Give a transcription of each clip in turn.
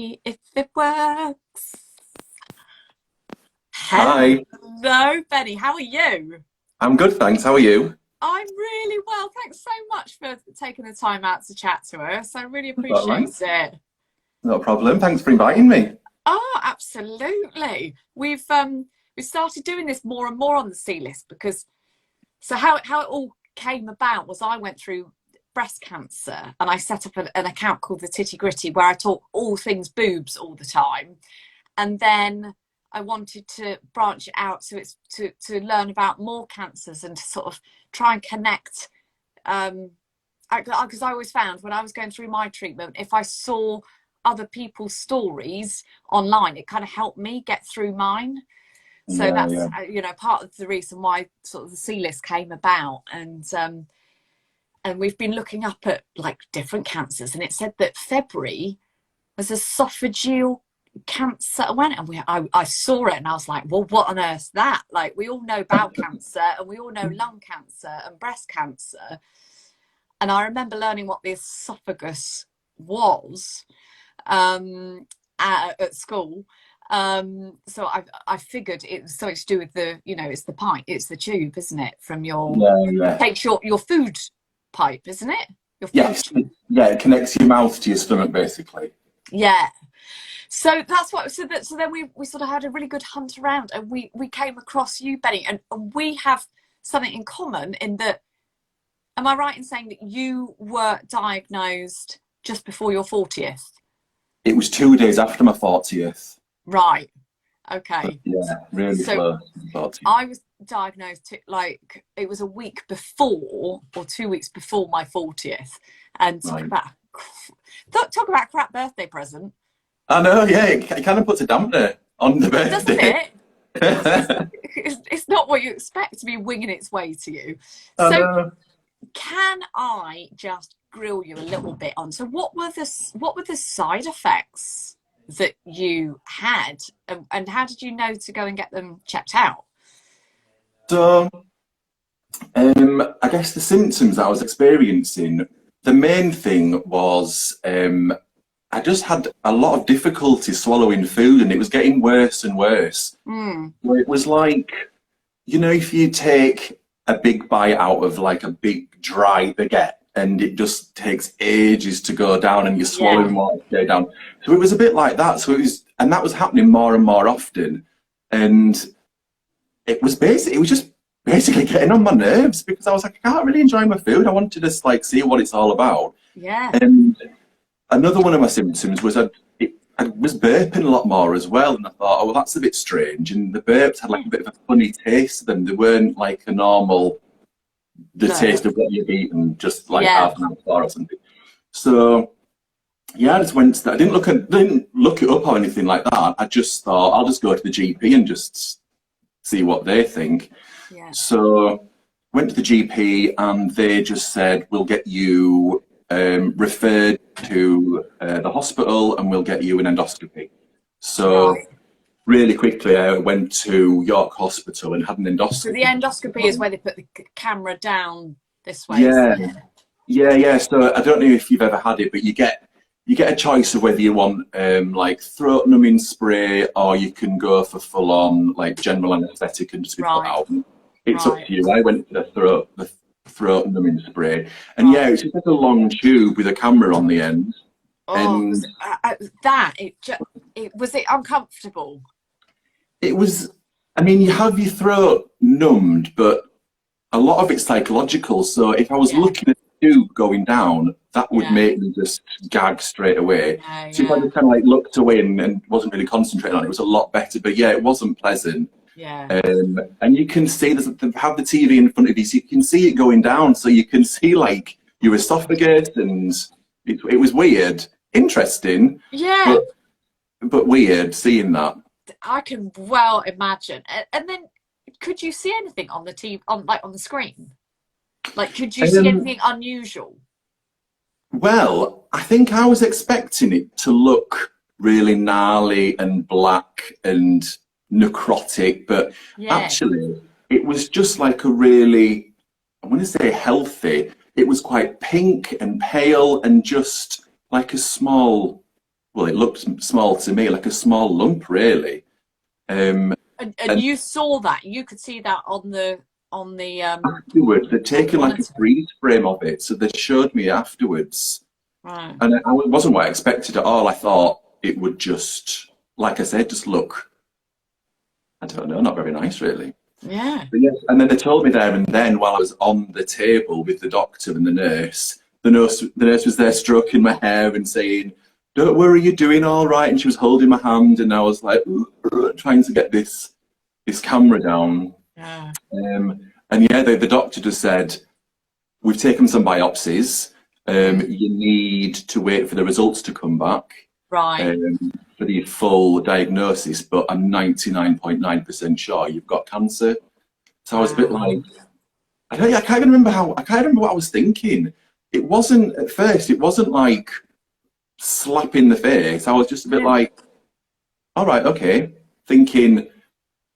If it works. Hi, Hello, Benny. How are you? I'm good, thanks. How are you? I'm really well. Thanks so much for taking the time out to chat to us. I really That's all right. appreciate it. No problem. Thanks for inviting me. Oh, absolutely. We started doing this more and more on the C list because how it all came about was I went through breast cancer and I set up an account called the Titty Gritty where I talk all things boobs all the time. And then I wanted to branch it out so it's to learn about more cancers and to sort of try and connect. Because I always found when I was going through my treatment, if I saw other people's stories online, it kind of helped me get through mine. So Yeah, that's yeah. part of the reason why sort of the C list came about, and we've been looking up at like different cancers, and it said that February was esophageal cancer. I went and I saw it and I was like, well, what on earth's that? Like, we all know bowel cancer and we all know lung cancer and breast cancer. And I remember learning what the esophagus was at school. So I figured it was something to do with it's the pipe, it's the tube, isn't it? From Yeah, yeah. takes your food pipe, isn't it? Your food Yes. tube. Yeah, it connects your mouth to your stomach, basically. Yeah. So that's what. So then we sort of had a really good hunt around, and we came across you, Benny, and we have something in common in that. Am I right in saying that you were diagnosed just before your 40th? It was 2 days after my 40th. Right. Okay. Yeah, really So close to 40th. I was diagnosed like it was a week before or 2 weeks before my 40th, and Right. talk about crap birthday present, I know, yeah, it kind of puts a dampener on the doesn't birthday. it? It's not what you expect to be winging its way to you. I So know. can I just grill you a little bit on, so what were the side effects that you had, and how did you know to go and get them checked out? So, I guess the symptoms that I was experiencing, the main thing was I just had a lot of difficulty swallowing food and it was getting worse and worse. Mm, So it was like, if you take a big bite out of like a big dry baguette and it just takes ages to go down and you're yeah, swallowing water to go down. So it was a bit like that. And that was happening more and more often. And it was just basically getting on my nerves because I was like, I can't really enjoy my food. I wanted to just like see what it's all about. yeah, And another one of my symptoms was I was burping a lot more as well, and I thought, oh, well, that's a bit strange. And the burps had like a bit of a funny taste to them. They weren't like the no, taste of what you've eaten just like yeah, half an hour before or something. So yeah, I just went to that. I didn't look it up or anything like that. I just thought I'll just go to the GP and just see what they think. yeah. So went to the GP and they just said, we'll get you referred to the hospital and we'll get you an endoscopy. So Right. really quickly, I went to York Hospital and had an So the endoscopy. endoscopy is where they put the camera down this way, isn't Yeah, it? yeah. So I don't know if you've ever had it, but you get a choice of whether you want like throat numbing spray or you can go for full on like general anaesthetic and just be put Right, out. It's up right, to you. I went for the throat numbing spray, and yeah, right. it's just like a long tube with a camera on the end, Oh, and was it uncomfortable? it was. I mean, you have your throat numbed, but a lot of it's psychological. So if I was Yeah, looking at the tube going down, that would yeah, make me just gag straight away. yeah, So if I yeah, just kind of like looked away and wasn't really concentrating on it, it was a lot better. But yeah, it wasn't pleasant. yeah. And you can see have the TV in front of you, so you can see it going down. So you can see like your esophagus, and it was weird, interesting, Yeah, but weird seeing that. I can well imagine. And then, could you see anything on the TV, on the screen? Like, could you see Um, anything unusual? Well, I think I was expecting it to look really gnarly and black and necrotic, but Yeah, actually, it was just like a really, I want to say healthy. It was quite pink and pale and just like a small. well, it looked small to me, like a small lump, really. And And you saw that, you could see that on the afterwards, they'd on the taken like a monitor. freeze frame of it, so they showed me afterwards. Right. And it wasn't what I expected at all. I thought it would just, like I said, just look, I don't know, not very nice, really. Yeah. But yes, and then they told me there and then, while I was on the table with the doctor and the nurse was there stroking my hair and saying, "Don't worry, you're doing all right." And she was holding my hand, and I was like trying to get this camera down. Yeah. And yeah, the doctor just said, "We've taken some biopsies. You need to wait for the results to come back Right. for the full diagnosis, but I'm 99.9% sure you've got cancer." So I was a bit Wow. like, I can't even remember I can't remember what I was thinking. It wasn't at first. It wasn't like slap in the face. I was just a bit Yeah. like, all right, okay. Thinking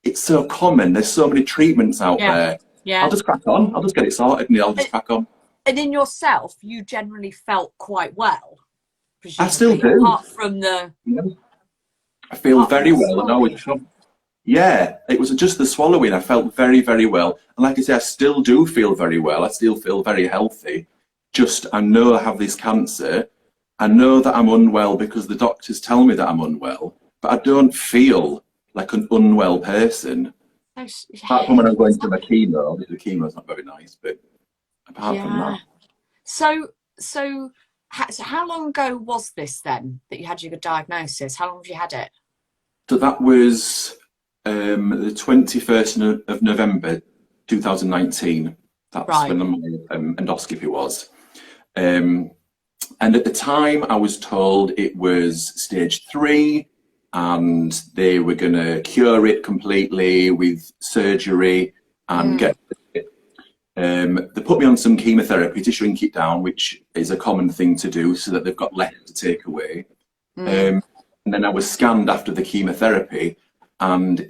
it's so common. There's so many treatments out Yeah. there. I'll Yeah. just crack on. I'll just get it sorted and I'll just crack on. And in yourself, you generally felt quite well, I still presumably, do. You know, I feel apart from very the well, and I swallowing. was yeah, it was just the swallowing. I felt very, very well. And like I say, I still do feel very well. I still feel very healthy. Just, I know I have this cancer. I know that I'm unwell because the doctors tell me that I'm unwell, but I don't feel like an unwell person. Apart from when I'm going to my chemo, obviously the chemo's not very nice, but apart from that. Yeah. So, so how long ago was this then that you had your diagnosis? How long have you had it? So that was the 21st of November 2019. That's Right. when my endoscopy was. Um, and at the time, I was told it was stage 3 and they were going to cure it completely with surgery and Mm. get it. They put me on some chemotherapy to shrink it down, which is a common thing to do so that they've got less to take away. Mm. And then I was scanned after the chemotherapy, and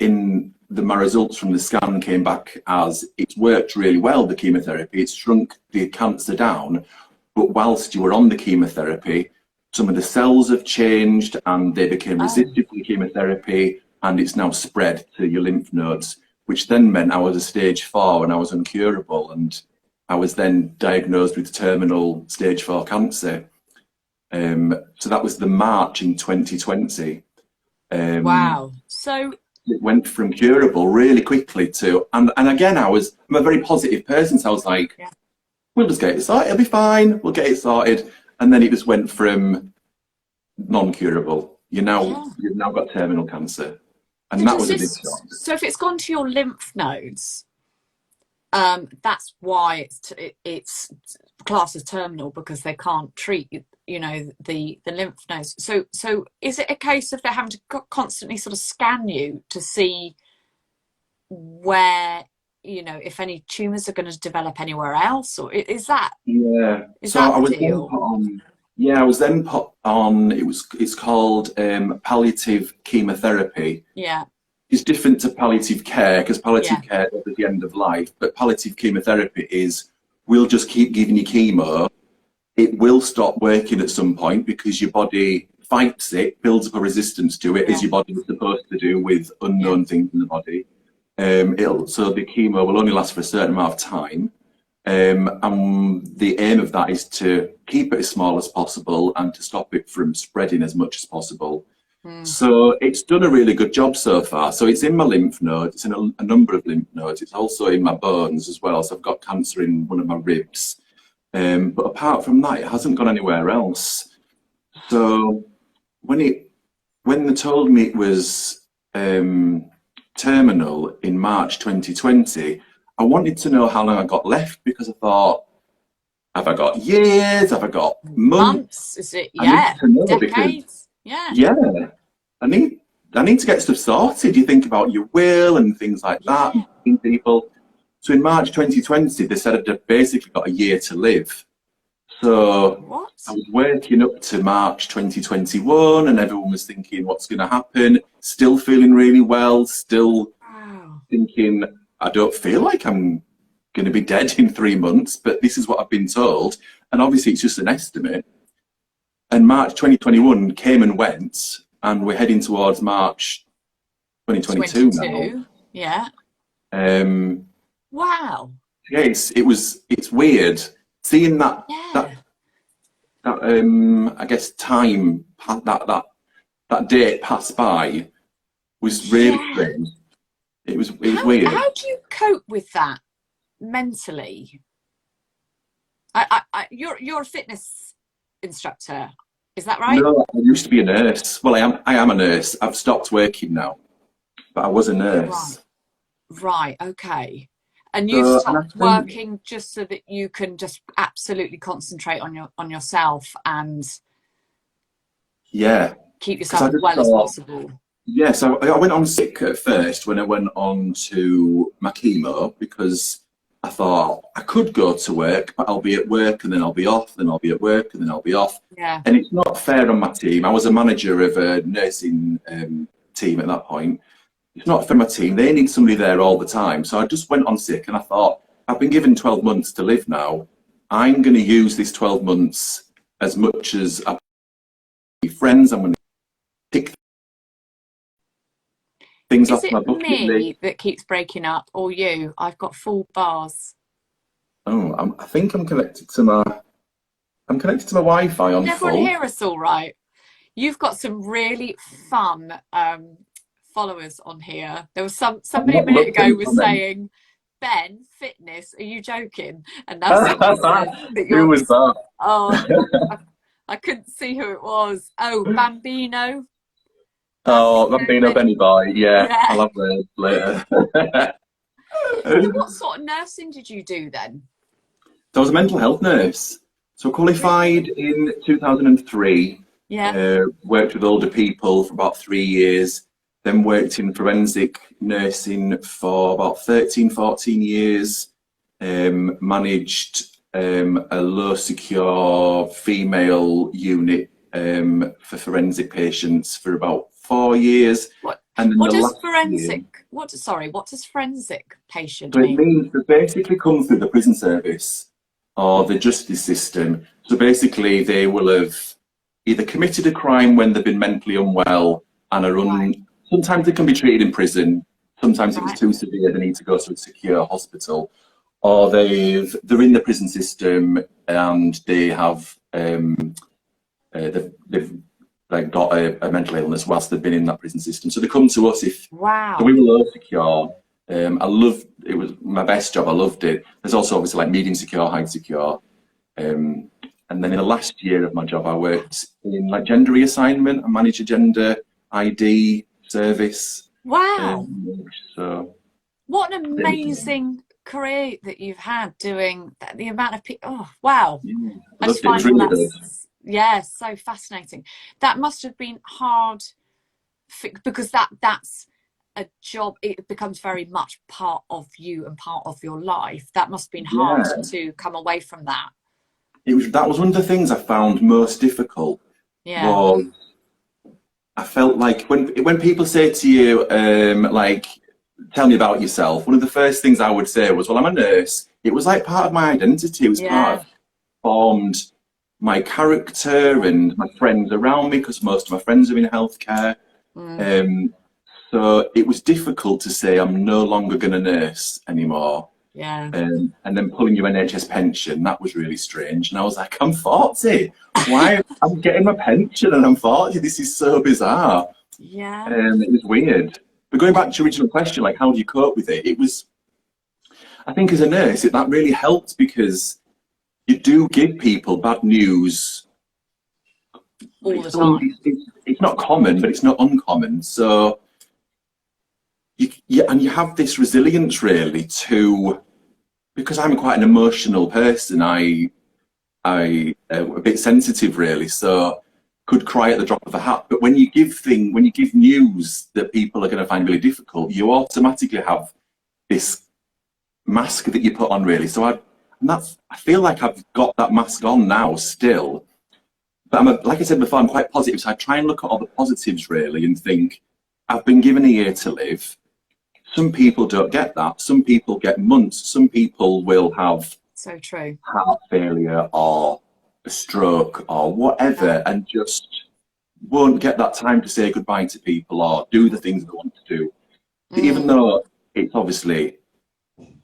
my results from the scan came back as it's worked really well, the chemotherapy. It's shrunk the cancer down, but whilst you were on the chemotherapy, some of the cells have changed and they became Oh. resistant to the chemotherapy, and it's now spread to your lymph nodes, which then meant I was a stage 4 and I was incurable, and I was then diagnosed with terminal stage 4 cancer. So that was the March in 2020. Wow. So, It went from curable really quickly to, and again, I'm a very positive person, so I was like, yeah. we'll just get it sorted, it'll be fine, we'll get it sorted. And then it just went from non-curable. Yeah. You've now got terminal cancer. So And that does was a big this, shock. so if it's gone to your lymph nodes, that's why it's classed as terminal because they can't treat the lymph nodes. So is it a case of they're having to constantly sort of scan you to see where if any tumors are going to develop anywhere else, or Yeah. is So that I the was then deal? put on, yeah, I was then put on, it's called palliative chemotherapy. Yeah. It's different to palliative care because palliative Yeah. care is at the end of life, but palliative chemotherapy is we'll just keep giving you chemo. It will stop working at some point because your body fights it, builds up a resistance to it, Yeah. as your body is supposed to do with Yeah. unknown things in the body. So the chemo will only last for a certain amount of time. And the aim of that is to keep it as small as possible and to stop it from spreading as much as possible. Mm. So it's done a really good job so far. So it's in my lymph nodes, it's in a number of lymph nodes. It's also in my bones as well. So I've got cancer in one of my ribs. But apart from that, it hasn't gone anywhere else. So when they told me it was terminal in March 2020, I wanted to know how long I got left because I thought, have I got years? Have I got months? Months, is it? I need Yeah. to know because Decades. Yeah. yeah, I need I need to get stuff sorted. You think about your will and things like that, Yeah. and people. So in March 2020, they said I'd basically got a year to live. So I What? was working up to March 2021, and everyone was thinking, what's going to happen? Still feeling really well, still Wow. thinking, I don't feel like I'm going to be dead in 3 months, but this is what I've been told. And obviously, it's just an estimate. And March 2021 came and went, and we're heading towards March 2022 now. 22. Yeah. Um, Wow. yeah, it's weird seeing that Yeah. I guess time that date pass by was really Yeah. strange. It was weird. How do you cope with that mentally? You're a fitness instructor, is that right? No, I used to be a nurse. Well, I am a nurse. I've stopped working now, but I was a Right. nurse. Right. Okay. And you've So, and I stopped think, working just so that you can just absolutely concentrate on yourself and yeah, keep because yourself I as just well as thought, possible. yes, I went on sick at first when I went on to my chemo because I thought I could go to work, but I'll be at work and then I'll be off, then I'll be at work and then I'll be off. Yeah. And it's not fair on my team. I was a manager of a nursing team at that point. It's not for my team. They need somebody there all the time. So I just went on sick and I thought, I've been given 12 months to live now. I'm going to use this 12 months as much as I be friends. I'm going to tick things Is off it my bucket list. me that keeps breaking up or you? I've got full bars. Oh, I think I'm connected to my Wi-Fi Can on everyone full. hear us all right? You've got some really fun followers on here. There was I've somebody a not minute looked ago any was comments. saying, Ben, fitness, are you joking? And now somebody said that Who you're, was that? oh, I, I couldn't see who it was. Oh, Bambino. Oh, that being a Ben, Benny boy. Yeah, yeah. I'll have words later. So what sort of nursing did you do then? So I was a mental health nurse. So I qualified Really? in 2003, Yeah. worked with older people for about 3 years, then worked in forensic nursing for about 13, 14 years, managed a low secure female unit for forensic patients for about 4 years. What And then what the does last year, forensic what does forensic patient so it mean? means they basically come through the prison service or the justice system. So basically, they will have either committed a crime when they've been mentally unwell and are Right, sometimes they can be treated in prison. Sometimes if it's right. too severe, they need to go to a secure hospital, or they're in the prison system and they have they've like got a mental illness whilst they've been in that prison system. So they come to us if so we Wow. were low secure. I loved it was my best job. I loved it. There's also obviously like medium secure, high secure. And then in the last year of my job, I worked in like gender reassignment. I managed a gender ID service. Wow. So What an yeah, amazing career that you've had doing that, the amount of people. Oh, wow. I I just loved it. It was find all really that, good. yeah, so fascinating. That must have been hard because that's a job. It becomes very much part of you and part of your life. That must have been hard Yeah, to come away from that. that was one of the things I found most difficult. Yeah. Was I felt like when people say to you like tell me about yourself, one of the first things I would say was, well, I'm a nurse. It was like part of my identity. It was part Yeah. of formed my character and my friends around me because most of my friends are in healthcare. Mm, Um, so it was difficult to say I'm no longer going to nurse anymore. yeah. And then pulling your NHS pension, that was really strange. And I was like, I'm 40. Why? I'm getting my pension and I'm 40. This is so bizarre. Yeah. It was weird. But going back to your original question, like, how do you cope with it? It was, I think as a nurse, that really helped because you do give people bad news. All the time. It's not common, but it's not uncommon. So you have this resilience really to because I'm quite an emotional person. I a bit sensitive really, so could cry at the drop of a hat. But when you give news that people are going to find really difficult, you automatically have this mask that you put on really. I feel like I've got that mask on now still. But like I said before, I'm quite positive. So I try and look at all the positives really and think, I've been given a year to live. Some people don't get that. Some people get months. Some people will have So true. heart failure or a stroke or whatever, and just won't get that time to say goodbye to people or do the things they want to do. Even though it's obviously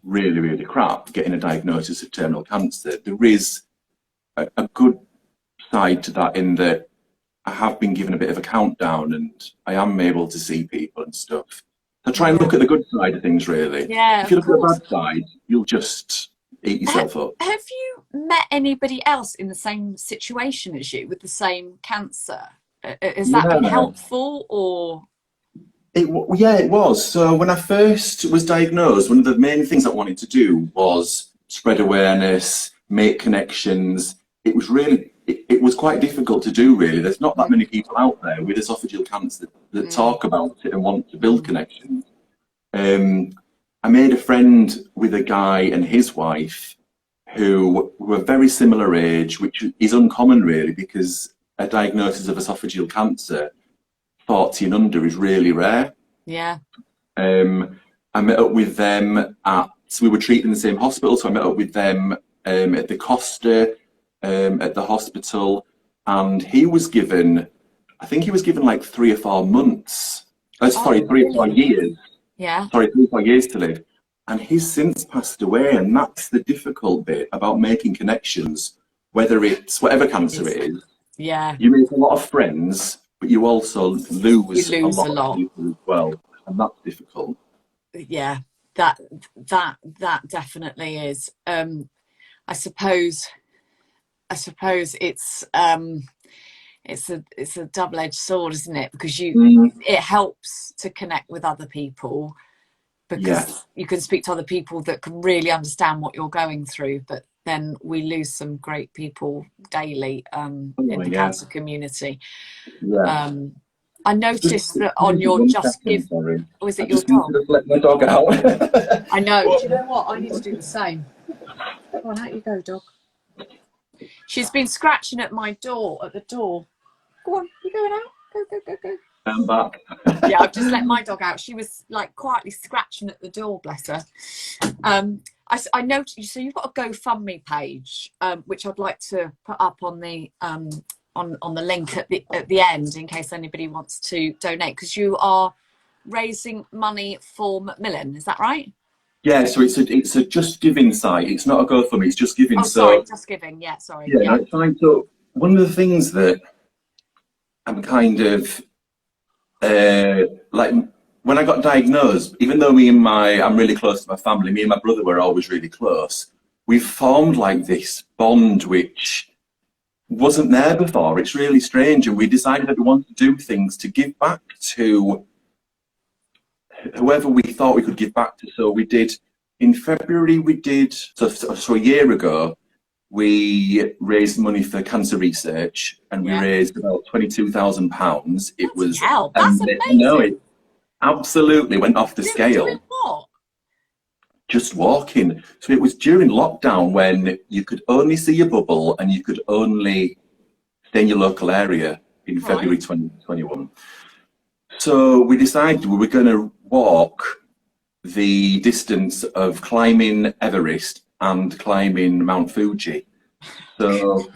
really, really crap getting a diagnosis of terminal cancer, there is a good side to that in that I have been given a bit of a countdown and I am able to see people and stuff. So try and look at the good side of things, really. Yeah, If you of look at course. the bad side, you'll just eat yourself up. Have you met anybody else in the same situation as you with the same cancer? Has that been Yeah. helpful or? Yeah, it was. So when I first was diagnosed, one of the main things I wanted to do was spread awareness, make connections. It was quite difficult to do, really. There's not that many people out there with esophageal cancer that talk about it and want to build connections. I made a friend with a guy and his wife who were very similar age, which is uncommon, really, because a diagnosis of esophageal cancer 40 and under is really rare. Yeah. I met up with them we were treated in the same hospital, so I met up with them at the Costa, at the hospital, and I think he was given like 3 or 4 months. Sorry, 3 or 4 years. Yeah. Sorry, 3 or 4 years to live. And he's since passed away, and that's the difficult bit about making connections, whether it's whatever cancer it is. Yeah. You make a lot of friends, but you also lose a lot of people as well, and that's difficult. Yeah, that definitely is. I suppose it's a double-edged sword, isn't it? Because it helps to connect with other people because you can speak to other people that can really understand what you're going through, but then we lose some great people daily in the cancer community. Yeah. I noticed that on your Just Give, was it your dog? To let my dog out. I know. Do you know what? I need to do the same. Go on, out you go, dog. She's been scratching at my door, at the door. Go on, you going out? Go. I'm back. Yeah, I've just let my dog out. She was like quietly scratching at the door, bless her. I noticed, so you've got a GoFundMe page, which I'd like to put up on the on the link at the end in case anybody wants to donate, because you are raising money for Macmillan, is that right? Yeah, so it's a Just Giving site. It's not a GoFundMe, it's Just Giving. Oh, sorry, Just Giving. Yeah, sorry. Yeah, no, it's fine. So one of the things that I'm kind of like when I got diagnosed, even though I'm really close to my family, me and my brother were always really close. We've formed like this bond which wasn't there before. It's really strange, and we decided that we wanted to do things to give back to whoever we thought we could give back to. So we did in February. So a year ago, we raised money for cancer research, and we raised about £22,000. It was that's amazing. No, it absolutely went off the scale. Doing what? Just walking. So it was during lockdown when you could only see your bubble and you could only stay in your local area in February 2021. So we decided we were going to walk the distance of climbing Everest and climbing Mount Fuji. So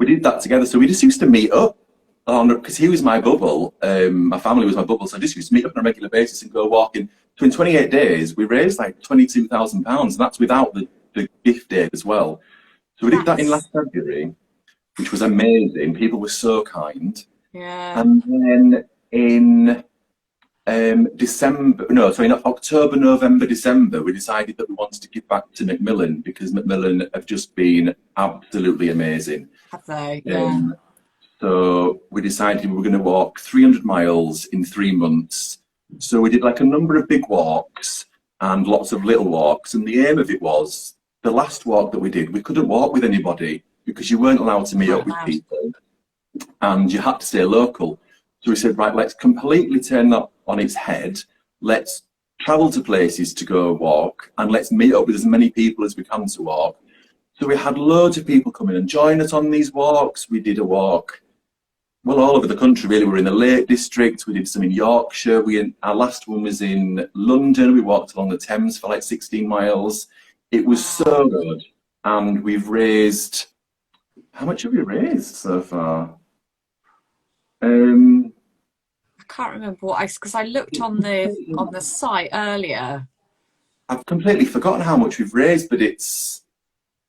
we did that together. So we just used to meet up because he was my bubble, my family was my bubble. So I just used to meet up on a regular basis and go walking. So in 28 days, we raised like £22,000, and that's without the gift aid as well. So we did that in last February, which was amazing. People were so kind. Yeah. And then in October, November, December, we decided that we wanted to give back to Macmillan because Macmillan have just been absolutely amazing. Have they? Yeah. So we decided we were going to walk 300 miles in 3 months. So we did like a number of big walks and lots of little walks. And the aim of it was, the last walk that we did, we couldn't walk with anybody because you weren't allowed to meet up with people and you had to stay local. So we said, right, let's completely turn that on its head. Let's travel to places to go walk and let's meet up with as many people as we can to walk. So we had loads of people come in and join us on these walks. We did a walk, well, all over the country, really. We were in the Lake District. We did some in Yorkshire. Our last one was in London. We walked along the Thames for like 16 miles. It was so good. And we've raised, How much have we raised so far? Um, I can't remember what because I looked on the site earlier. I've completely forgotten how much we've raised, but it's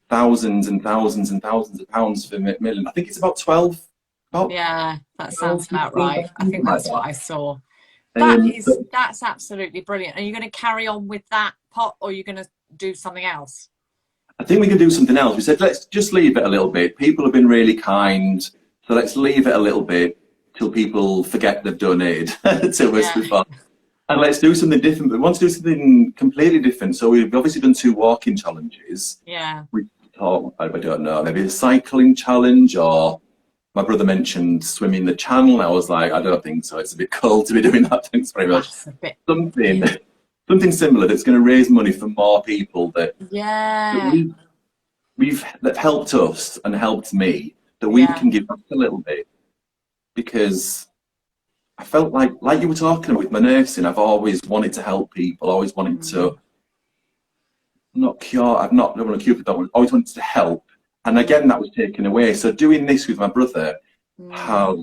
thousands and thousands and thousands of pounds for Macmillan. I think it's about 12, about Yeah, that 12, sounds about 15, right. I something think like that's what that. I saw. But That's absolutely brilliant. Are you going to carry on with that pot, or are you going to do something else? I think we can do something else. We said, let's just leave it a little bit. People have been really kind. So let's leave it a little bit till people forget they've donated to us Yeah, before. And let's do something different. But we want to do something completely different. So we've obviously done 2 walking challenges. yeah. We thought, I don't know, maybe a cycling challenge, or my brother mentioned swimming the channel. I was like, I don't think so. It's a bit cold to be doing that. Thanks very much. That's a bit. Something, something similar that's going to raise money for more people that Yeah, that helped us and helped me, that we yeah. can give back a little bit, because I felt like you were talking about with my nursing, I've always wanted to help people, always wanted Mm, to not cure, I've not don't want to cure people, always wanted to help. And again, that was taken away. So doing this with my brother mm, has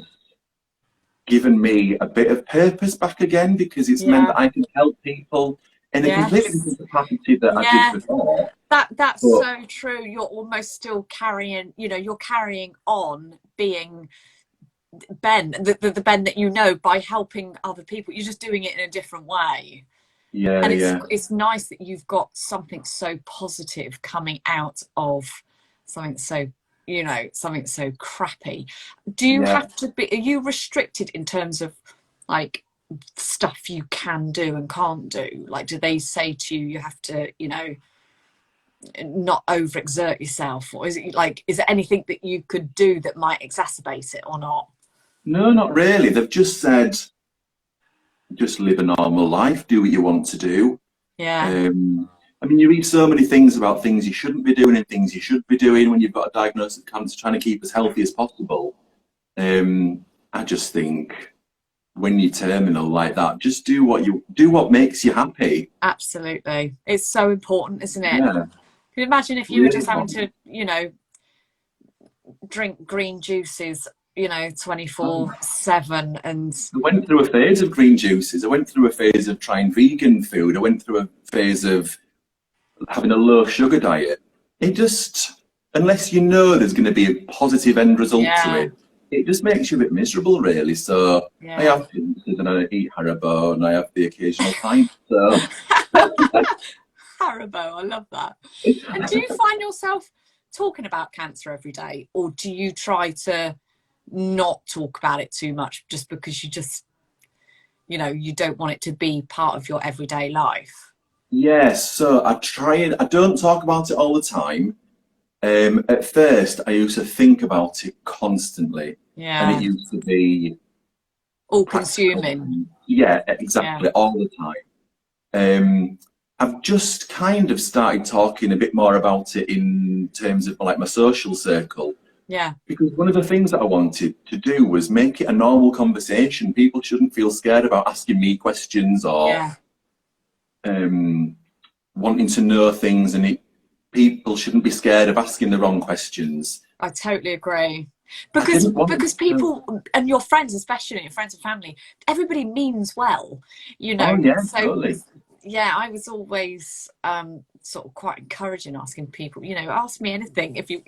given me a bit of purpose back again, because it's meant yeah. that I can help people in a completely Yes. different capacity that I did Yeah. before. That's But so true. You're almost still carrying, you're carrying on being Ben, the Ben that you know, by helping other people. You're just doing it in a different way. yeah, And yeah, it's nice that you've got something so positive coming out of something so, something so crappy. Do you yeah. have to be, are you restricted in terms of like stuff you can do and can't do? Like, do they say to you, you have to, not overexert yourself, or is it like, is there anything that you could do that might exacerbate it or not? No, not really. They've just said, just live a normal life, do what you want to do. Yeah, I mean, you read so many things about things you shouldn't be doing and things you should be doing when you've got a diagnosis of cancer, trying to keep as healthy as possible. I just think when you're terminal like that, just do what makes you happy. absolutely. It's so important, isn't it? Yeah, Can you imagine if you were really just having important. to, drink green juices, 24/7 and I went through a phase of green juices. I went through a phase of trying vegan food. I went through a phase of having a low sugar diet. It just, unless you know there's going to be a positive end result to yeah, it, it just makes you a bit miserable, really. So I yeah. have pizzas and I eat Haribo and I have the occasional pint. So Haribo, I love that. And do you find yourself talking about cancer every day, or do you try to not talk about it too much just because you don't want it to be part of your everyday life? yes, so I try and I don't talk about it all the time. At first, I used to think about it constantly, and it Yeah, used to be all practical. consuming. Yeah, Yeah, exactly, all the time. I've just kind of started talking a bit more about it in terms of like my social circle, yeah, because one of the things that I wanted to do was make it a normal conversation. People shouldn't feel scared about asking me questions or yeah. um, wanting to know things, and people shouldn't be scared of asking the wrong questions. I totally agree. I Because didn't want because to. people and your friends, especially your friends and family, everybody means well, Oh yeah, So totally. yeah, I was always sort of quite encouraging, asking people, ask me anything if you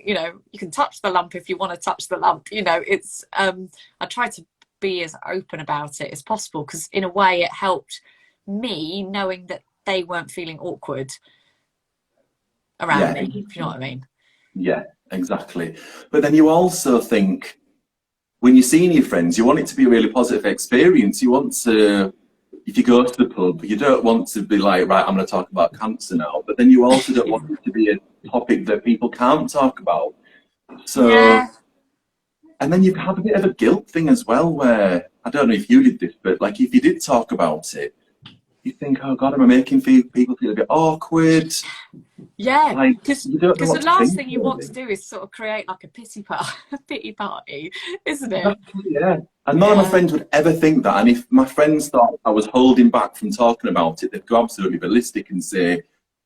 can touch the lump if you want to touch the lump. It's I try to be as open about it as possible, because in a way it helped me knowing that they weren't feeling awkward around Yeah, me, if you know what I mean. yeah, exactly. But then you also think, when you're seeing your friends, you want it to be a really positive experience. You want to, if you go to the pub, you don't want to be like, right, I'm going to talk about cancer now. But then you also don't want it to be a topic that people can't talk about. So, Yeah, and then you have a bit of a guilt thing as well, where I don't know if you did this, but like if you did talk about it, you think, oh God, am I making people feel a bit awkward? yeah, Like because you don't know the what to last think, thing you want to really. do is sort of create like a a pity party, isn't it? Exactly, yeah. And none of my Yeah, friends would ever think that. And if my friends thought I was holding back from talking about it, they'd go absolutely ballistic and say,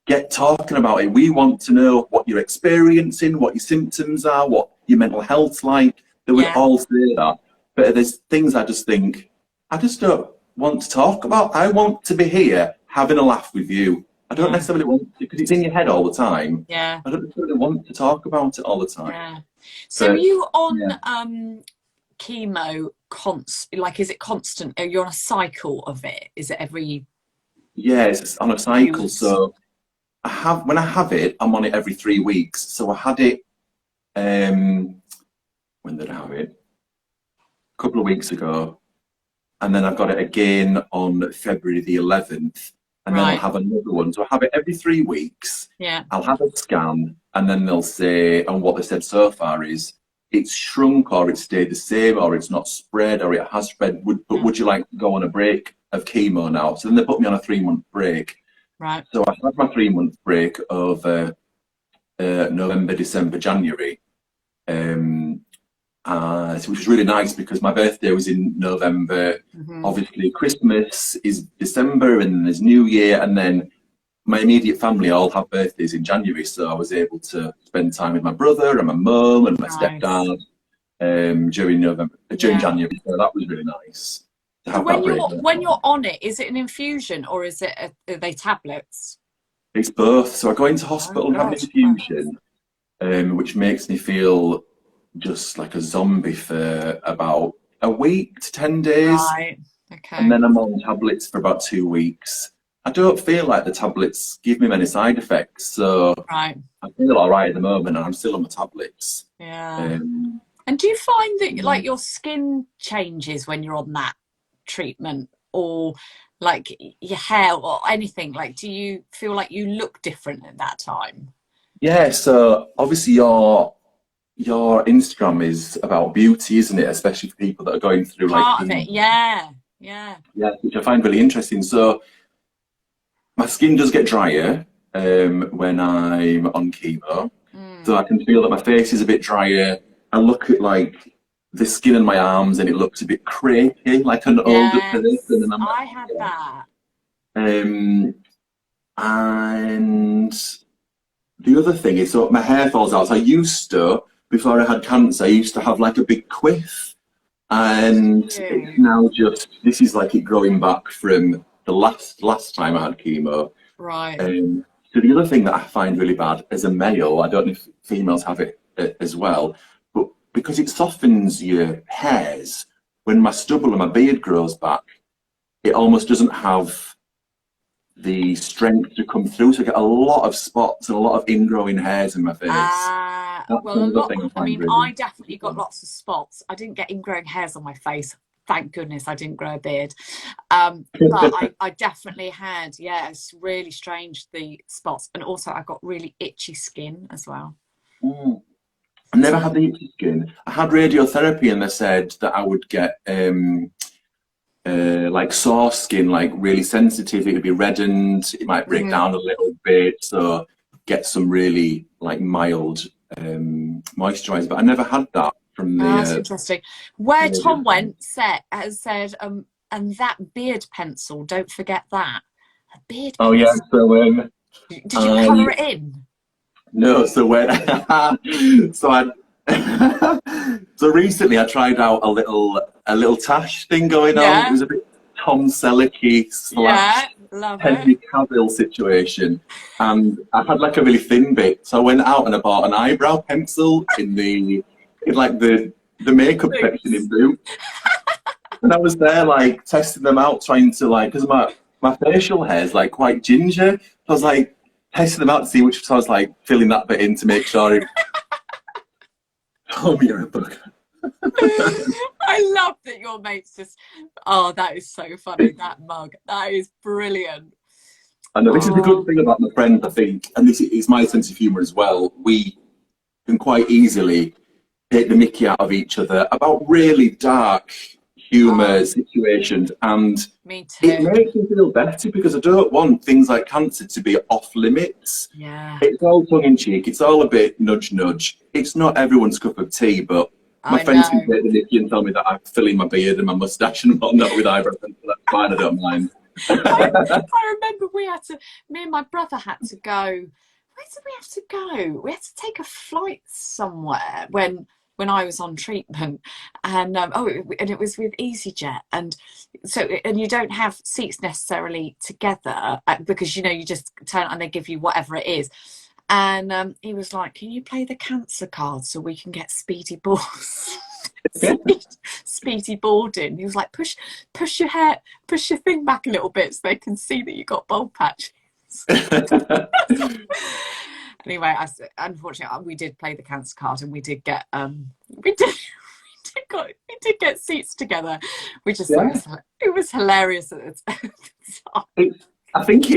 get talking about it. We want to know what you're experiencing, what your symptoms are, what your mental health's like. They would Yeah. all say that. But there's things I just think, I just don't want to talk about. I want to be here having a laugh with you. I don't Yeah. necessarily want to, because it's in your head all the time. Yeah. I don't necessarily want to talk about it all the time. Yeah. So are But you yeah, on chemo like, is it constant? Are you on a cycle of it? Is it every yeah, it's on a few cycle. weeks? So when I have it, I'm on it every 3 weeks. So I had it, um, when did I have it? A couple of weeks ago. And then I've got it again on February the 11th, and then I'll Right. have another one. So I have it every 3 weeks. Yeah. I'll have a scan, and then they'll say, and what they said so far is it's shrunk, or it's stayed the same, or it's not spread, or it has spread. But would you like to go on a break of chemo now? So then they put me on a 3 month break. Right. So I had my 3 month break over November, December, January. Which was really nice because my birthday was in November. Mm-hmm. Obviously, Christmas is December, and there's New Year, and then my immediate family all have birthdays in January. So I was able to spend time with my brother and my mum and my Nice. stepdad during Yeah. January. So that was really nice to So have that break. when you're on it, is it an infusion or is it are they tablets? It's both. So I go into Oh hospital and have an God. infusion, which makes me feel just like a zombie for about a week to 10 days. Right. And Okay. then I'm on tablets for about 2 weeks. I don't feel like the tablets give me many side effects, so Right. I feel all right at the moment, and I'm still on the tablets. Yeah. Um, And do you find that like your skin changes when you're on that treatment, or like your hair or anything? Like, do you feel like you look different at that time? yeah, so obviously your Instagram is about beauty, isn't it? Especially for people that are going through like Part of chemo. it. Yeah. Yeah. Yeah, which I find really interesting. So my skin does get drier when I'm on chemo. So Mm. I can feel that my face is a bit drier. I look at like the skin in my arms and it looks a bit crepey, like an older person. Yes. And I'm like, I had that. um, and the other thing is, so my hair falls out. So I used to, before I had cancer, I used to have like a big quiff. And it's You. now just, this is like it growing back from the last time I had chemo. Right. So the other thing that I find really bad as a male, I don't know if females have it as well, but because it softens your hairs, when my stubble and my beard grows back, it almost doesn't have the strength to come through. So I get a lot of spots and a lot of ingrowing hairs in my face. That's Well, a another lot. thing I I find mean, really I definitely got difficult. lots of spots. I didn't get ingrowing hairs on my face. Thank goodness I didn't grow a beard. But I definitely had, yeah, it's really strange, the spots. And also I got really itchy skin as well. Mm. I never So, had the itchy skin. I had radiotherapy and they said that I would get like sore skin, like really sensitive. It would be reddened. It might break mhm. down a little bit. So get some really like mild moisturizer. But I never had that from Oh, that's the interesting. Where Tom radiotherapy. went has said, and that beard pencil, don't forget that. A beard Oh yeah. pencil. So Did you I colour it in? no. So when so I so recently I tried out a little tash thing going on. It Yeah, was a bit Tom Sellecky yeah, slash love it. Henry Cavill situation, and I had like a really thin bit, so I went out and I bought an eyebrow pencil in like the makeup section in Boots. Boots, and I was there like testing them out, trying to like because my facial hair is like quite ginger, so I was like testing them out to see which. So I was like filling that bit in to make sure. Oh, you're a bug. I love that your mates just, oh, that is so funny. That mug. That is brilliant. I know this is the good Oh, thing about my friends, I think, and this is my sense of humour as well. We can quite easily take the mickey out of each other about really dark oh, humour situations, and me it too. makes me feel better because I don't want things like cancer to be off limits. Yeah, It's all tongue in cheek, it's all a bit nudge nudge. It's not everyone's cup of tea, but my I friends can know. take the mickey and tell me that I'm filling my beard and my moustache and whatnot with eyebrows, and that's fine, I don't mind. I, I remember me and my brother had to go where did we have to go? We had to take a flight somewhere when I was on treatment, and and it was with EasyJet, and so and you don't have seats necessarily together because you just turn and they give you whatever it is. And he was like, "Can you play the cancer card so we can get speedy boards?" Speedy boarding. He was like, push your thing back a little bit so they can see that you got bulb patches. Anyway, unfortunately, we did play the cancer card, and we did get we did get seats together. We just thought it was hilarious at the time. I think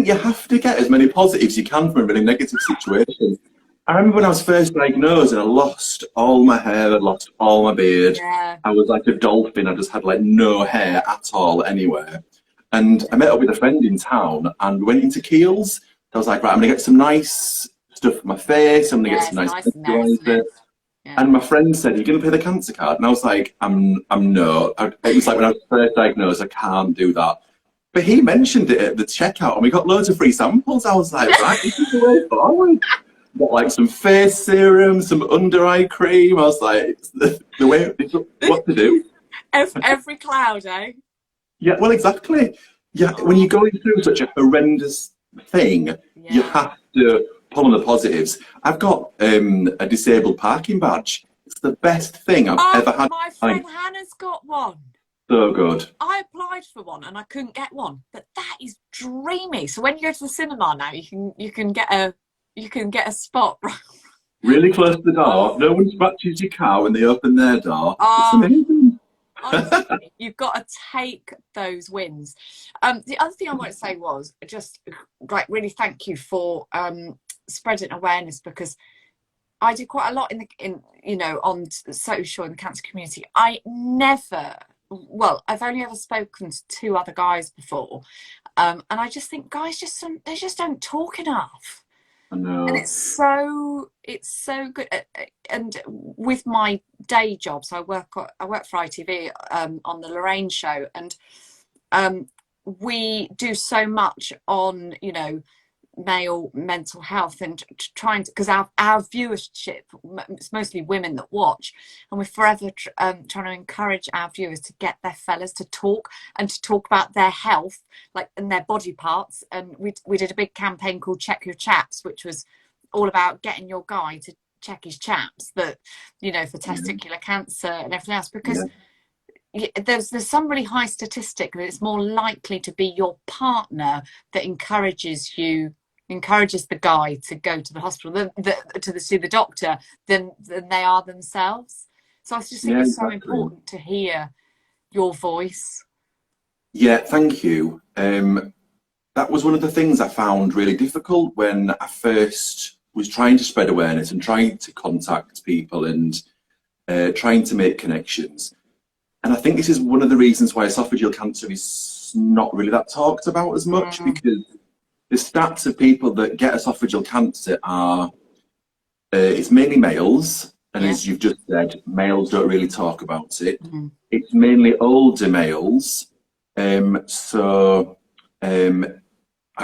you have to get as many positives you can from a really negative situation. I remember when I was first diagnosed and I lost all my hair, I lost all my beard. Yeah. I was like a dolphin. I just had like no hair at all anywhere. And I met up with a friend in town and we went into Kiehl's. I was like, right, I'm gonna get some nice stuff for my face. I'm gonna get some nice moisturizer. Yeah. And my friend said, "You're gonna play the cancer card?" And I was like, I'm not. It was like when I was first diagnosed, I can't do that. But he mentioned it at the checkout and we got loads of free samples. I was like, right, this is the way forward. Got like some face serum, some under eye cream. I was like, the way, what to do. Every cloud, eh? Yeah, well, exactly. Yeah, when you're going through such a horrendous thing, you have to pull on the positives. I've got a disabled parking badge. It's the best thing I've ever had. My friend Hannah's got one. So good. I applied for one and I couldn't get one, but that is dreamy. So when you go to the cinema now, you can get a spot really close to the door. No one scratches your car when they open their door. It's amazing. Honestly, you've got to take those wins. The other thing I want to say was just like really thank you for spreading awareness, because I did quite a lot on social in the cancer community. I've only ever spoken to 2 other guys before, and I just think guys they just don't talk enough. I know. And it's so good. And with my day job, so I work for ITV on the Lorraine show, and we do so much on male mental health and trying to, because our viewership, it's mostly women that watch, and we're forever trying to encourage our viewers to get their fellas to talk about their health, like, and their body parts. And we did a big campaign called Check Your Chaps, which was all about getting your guy to check his chaps, that for testicular cancer and everything else, because there's some really high statistic that it's more likely to be your partner that encourages the guy to go to the hospital, to see the doctor, than they are themselves. So I just think it's so important to hear your voice. Yeah, thank you. That was one of the things I found really difficult when I first was trying to spread awareness and trying to contact people and trying to make connections. And I think this is one of the reasons why esophageal cancer is not really that talked about as much, because the stats of people that get esophageal cancer are, it's mainly males. And as you've just said, males don't really talk about it. It's mainly older males. So I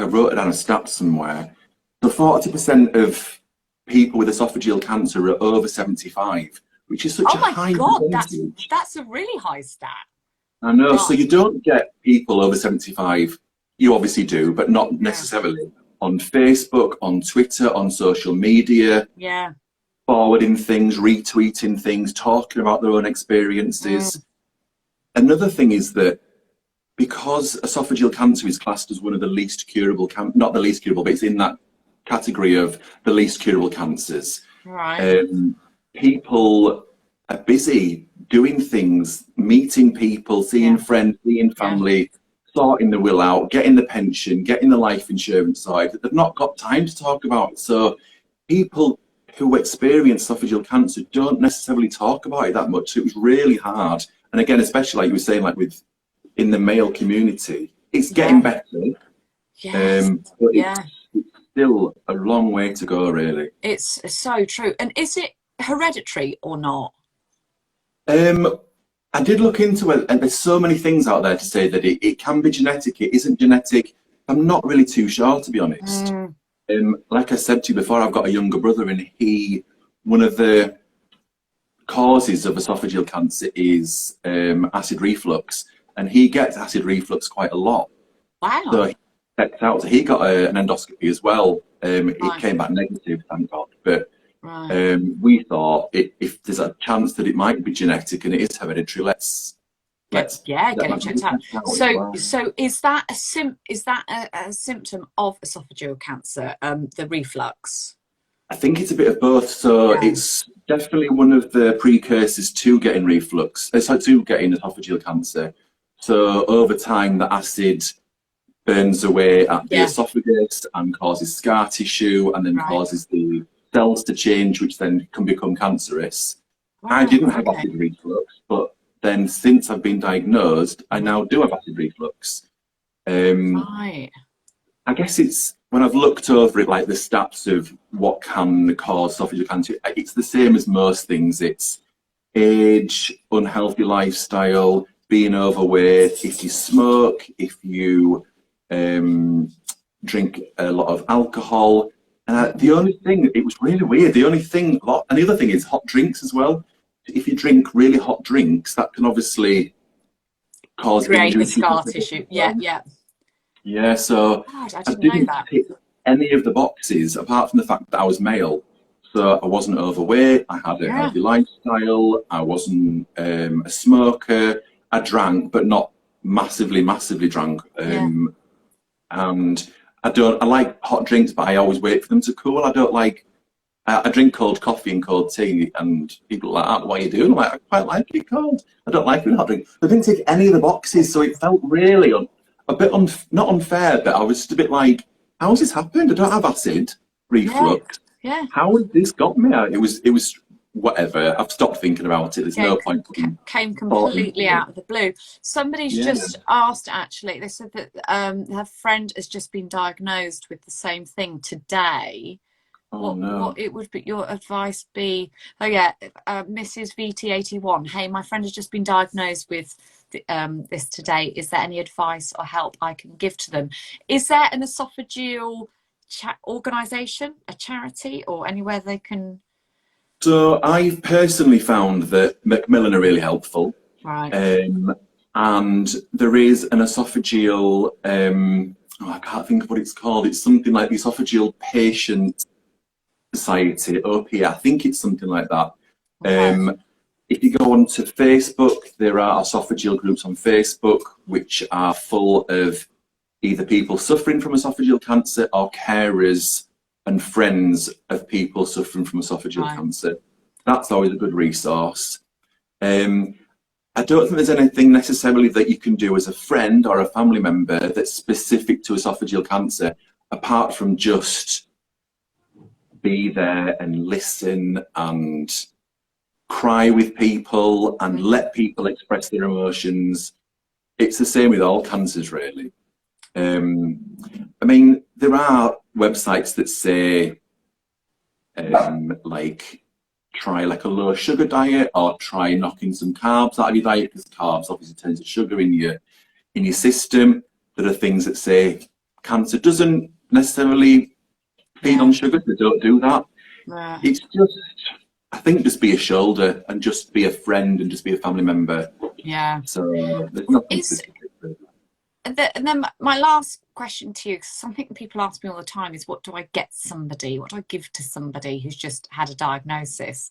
wrote it down a stat somewhere. So 40% of people with esophageal cancer are over 75, which is such a high percentage. That's a really high stat. I know. So you don't get people over 75. You obviously do, but not necessarily on Facebook, on Twitter, on social media. Yeah. Forwarding things, retweeting things, talking about their own experiences. Another thing is that because esophageal cancer is classed as one of the least curable, not the least curable, but it's in that category of the least curable cancers. Right. People are busy doing things, meeting people, seeing friends, seeing family, sorting the will out, getting the pension, getting the life insurance side. They've not got time to talk about it. So people who experience esophageal cancer don't necessarily talk about it that much. So it was really hard. And again, especially like you were saying, like in the male community, it's getting better. But it's still a long way to go, really. It's so true. And is it hereditary or not? I did look into it, and there's so many things out there to say that it can be genetic, it isn't genetic. I'm not really too sure, to be honest. Like I said to you before, I've got a younger brother, and one of the causes of esophageal cancer is acid reflux, and he gets acid reflux quite a lot. So Wow. he checked out. So he got an endoscopy as well. It Right. came back negative, thank God. But Right. we thought if there's a chance that it might be genetic and it is hereditary, let's get Get it that checked out. checked out as So well. is that a symptom of esophageal cancer? The reflux. I think it's a bit of both. So Yeah. it's definitely one of the precursors to getting reflux, so to getting esophageal cancer. So over time, the acid burns away at the Yeah. esophagus and causes scar tissue, and then Right. causes the cells to change, which then can become cancerous. I Wow. didn't have Okay. acid reflux, but then since I've been diagnosed, I Mhm. now do have acid reflux. Um, Right. I guess it's when I've looked over it, like the stats of what can cause esophageal cancer, it's the same as most things. It's age, unhealthy lifestyle, being overweight, if you smoke, if you um, drink a lot of alcohol. The Mm. only thing, it was really weird. The only thing, and the other thing is hot drinks as well. If you drink really hot drinks, that can obviously cause Create the injury to your scar esophagus as tissue. Yeah. well. Yeah. Yeah, so God, I I didn't know didn't that. tick any of the boxes apart from the fact that I was male. So I wasn't overweight, I had a Yeah. healthy lifestyle, I wasn't a smoker, I drank, but not massively, massively drunk. Yeah. And I like hot drinks, but I always wait for them to cool. I don't like, I drink cold coffee and cold tea, and people are like, what are you doing? I'm like, I quite like it cold. I don't like it hot drink. I didn't tick any of the boxes, so it felt really a bit not unfair, but I was just a bit like, how has this happened? I don't have acid Yeah. reflux. Yeah. How has this got me? It was whatever. I've stopped thinking about it. There's no Came point putting came thought completely into it. out of the blue. Somebody's Yeah. just asked, actually, they said that her friend has just been diagnosed with the same thing today. Oh What no. it would be your advice be? Oh yeah, Mrs. VT81. Hey, my friend has just been diagnosed with this today. Is there any advice or help I can give to them? Is there an esophageal organisation, a charity, or anywhere they can? So I've personally found that Macmillan are really helpful. Right. Um, and there is an esophageal, I can't think of what it's called. It's something like the Esophageal Patient Society, OPA. I think it's something like that. Okay. If you go onto Facebook, there are esophageal groups on Facebook which are full of either people suffering from esophageal cancer or carers and friends of people suffering from esophageal Right. cancer. That's always a good resource. Um, I don't think there's anything necessarily that you can do as a friend or a family member that's specific to esophageal cancer, apart from just be there and listen and cry with people and Mm. let people express their emotions. It's the same with all cancers, really. Um, I mean, there are websites that say, like, try like a low sugar diet or try knocking some carbs out of your diet because carbs obviously turn to sugar in your system. There are things that say cancer doesn't necessarily feed Yeah. on sugar, so don't do that. Right. It's just, I think, just be a shoulder and just be a friend and just be a family member. Yeah. So there's nothing Is specific. Really. and then my last question to you, because something people ask me all the time, is what do I get somebody? What do I give to somebody who's just had a diagnosis?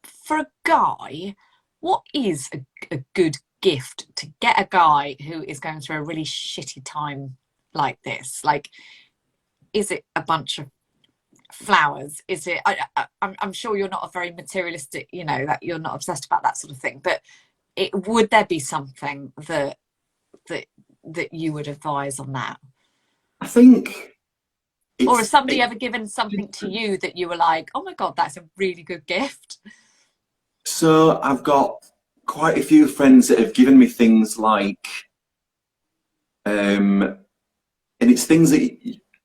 For a guy, what is a good gift to get a guy who is going through a really shitty time like this? Like, is it a bunch of flowers? Is it? I'm sure you're not a very materialistic, that you're not obsessed about that sort of thing. But would there be something that that you would advise on that? I think Or has it's somebody ever given something to you that you were like, oh my God, that's a really good gift? so I've got quite a few friends that have given me things like, and it's things that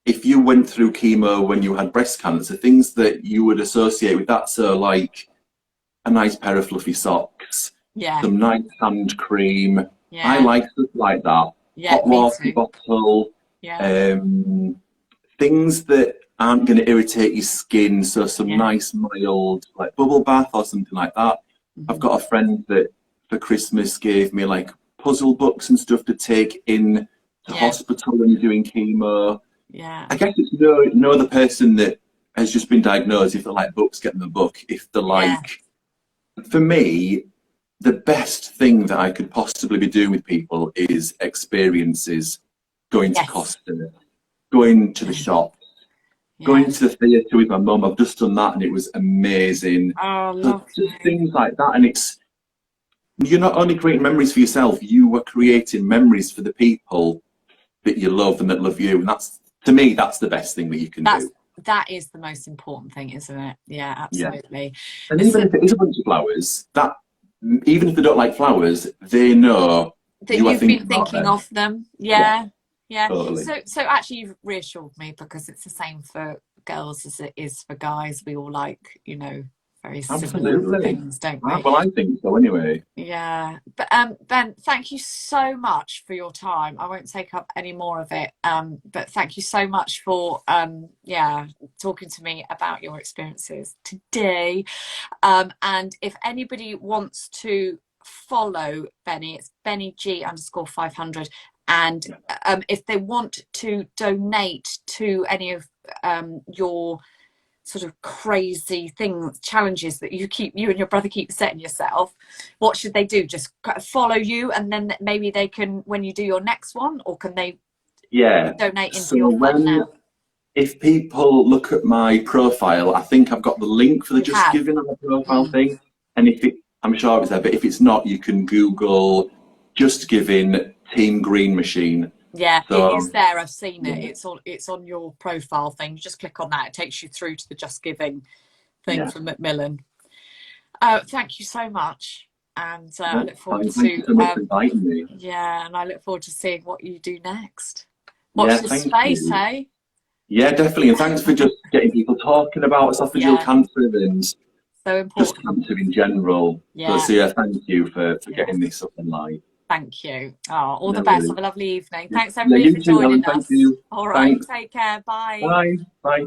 if you went through chemo when you had breast cancer, things that you would associate with that. So like a nice pair of fluffy socks, Yeah. some nice hand cream. I Yeah. like stuff like that. Yeah, Hot me water too. bottle. Yeah. Um, things that aren't going to irritate your skin, so some Yeah. nice mild like bubble bath or something like that. I've Hmm. got a friend that for Christmas gave me like puzzle books and stuff to take in to Yeah. hospital when you're doing chemo. Yeah. I guess it's no other person that has just been diagnosed. If they like books, get them a book. If they Yeah. like, for me, the best thing that I could possibly be doing with people is experiences, going to Yes. Costa, going to the Yeah. shop, Yeah. going to the theatre with my mum. I've just done that and it was amazing. Oh, So just lovely. things like that. And it's, you're not only creating memories for yourself, you are creating memories for the people that you love and that love you. And that's, to me, that's the best thing that you can That's do. that is the most important thing, isn't it? Yeah, Yeah. absolutely. And It's even if it is a bunch of flowers, that even if they don't like flowers, they know that you are you've been thinking about thinking them. of them. Yeah, Yeah, yeah. totally. So actually, you've reassured me because it's the same for girls as it is for guys. We all like, very similar Absolutely. things, don't we? Well, I think so anyway. Yeah, but Ben, thank you so much for your time. I won't take up any more of it. But thank you so much for yeah, talking to me about your experiences today. And if anybody wants to follow Benny, it's Benny G underscore 500. And Yeah. if they want to donate to any of your sort of crazy things, challenges that you and your brother keep setting yourself, what should they do? Just follow you, and then maybe they can, when you do your next one, or can they Yeah. donate into So your fund when now? if people look at my profile, I think I've got the link for the You Just have. Giving on the profile Mm. thing. And if it, I'm sure it's there, but if it's not, you can Google Just Giving Team Green Machine. Yeah, it is So there. I've seen it. yeah, It's on your profile thing. You just click on that. It takes you through to the Just Giving thing yeah. from Macmillan. Thank you so much, and I No, look forward fine. Thank you to so much for inviting me. yeah, and I look forward to seeing what you do next. Watch Yeah, this thank space, you. hey? Yeah, definitely. And thanks for just getting people talking about esophageal Yeah, cancer and so just important. cancer in general. Yeah, So yeah, thank you for yeah. getting this up in light. Thank you. Oh, all the No best. worries. Have a lovely evening. Yeah, Thanks yeah, everybody you for too, Helen. joining Thank us. you. All right, Thanks. take care. Bye. Bye. Bye.